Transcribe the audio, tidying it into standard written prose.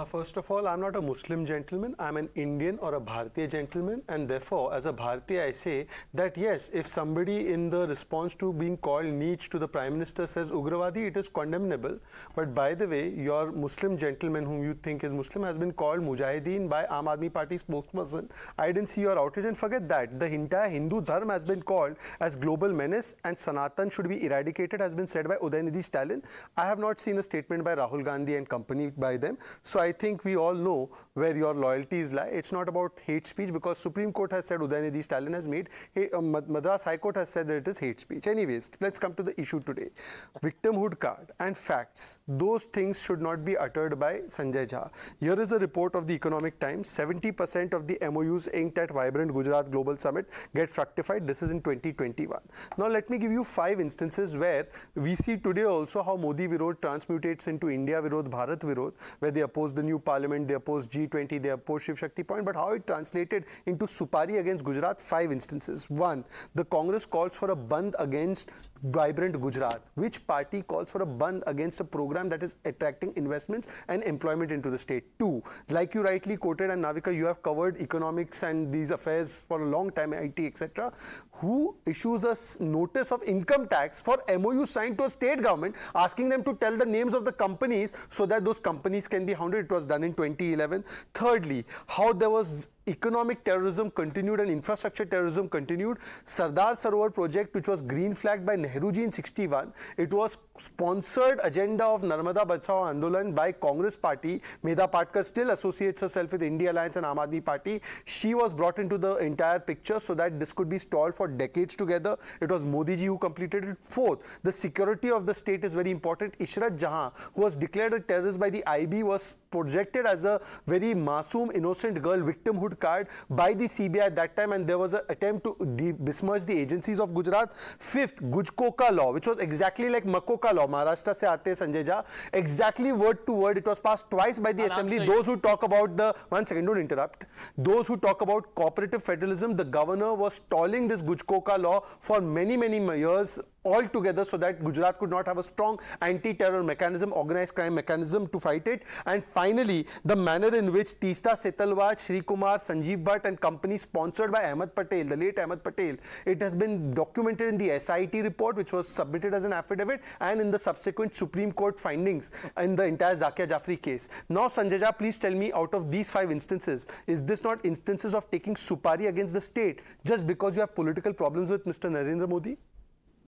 First of all, I'm not a Muslim gentleman. I'm an Indian or a Bharatiya gentleman, and therefore, as a Bharatiya, I say that yes, if somebody in the response to being called Neech to the Prime Minister says Ugravadi, it is condemnable. But by the way, your Muslim gentleman, whom you think is Muslim, has been called Mujahideen by Aam Aadmi Party spokesperson. I didn't see your outrage, and forget that. The entire Hindu Dharma has been called as global menace, and Sanatan should be eradicated, has been said by Udayanidhi Stalin. I have not seen a statement by Rahul Gandhi and company by them. So I think we all know where your loyalties lie. It's not about hate speech, because Supreme Court has said, Udayanidhi Stalin has made, Madras High Court has said that it is hate speech. Anyways, let's come to the issue today. Victimhood card and facts, those things should not be uttered by Sanjay Jha. Here is a report of the Economic Times. 70% of the MOUs inked at Vibrant Gujarat Global Summit get fructified. This is in 2021. Now let me give you 5 instances where we see today also how Modi Virod transmutates into India Virod, Bharat Virod, where they oppose the new parliament, they oppose G20, they oppose Shiv Shakti point, but how it translated into Supari against Gujarat. 5 instances. 1, the Congress calls for a Bandh against Vibrant Gujarat. Which party calls for a Bandh against a program that is attracting investments and employment into the state? 2, like you rightly quoted, and Navika, you have covered economics and these affairs for a long time, IT, etc. Who issues a notice of income tax for MOU signed to a state government, asking them to tell the names of the companies so that those companies can be hounded? It was done in 2011. Thirdly, how there was economic terrorism continued and infrastructure terrorism continued. Sardar Sarovar project, which was green flagged by Nehruji in 61, it was sponsored agenda of Narmada Bachao Andolan by Congress party. Medha Patkar still associates herself with India Alliance and Aam Aadmi Party. She was brought into the entire picture so that this could be stalled for decades together. It was Modi ji who completed it. 4th, the security of the state is very important. Ishrat Jahan, who was declared a terrorist by the IB, was projected as a very masoom, innocent girl, victimhood card by the CBI at that time, and there was an attempt to besmirch the agencies of Gujarat. 5th, Gujkoka law, which was exactly like Makoka law. Maharashtra se aate Sanjay Jha. Exactly word to word. It was passed twice by the assembly. Those who talk about the... One second, don't interrupt. Those who talk about cooperative federalism, the governor was stalling this Gujkoka law for many years altogether so that Gujarat could not have a strong anti-terror mechanism, organized crime mechanism to fight it. And finally, the manner in which Teesta Setalwaj, Shri Kumar, Sanjeev Bhatt and company sponsored by Ahmed Patel, the late Ahmed Patel, it has been documented in the SIT report, which was submitted as an affidavit, and in the subsequent Supreme Court findings in the entire Zakia Jafri case. Now, Sanjay Jha, please tell me, out of these 5 instances, is this not instances of taking Supari against the state just because you have political problems with Mr. Narendra Modi?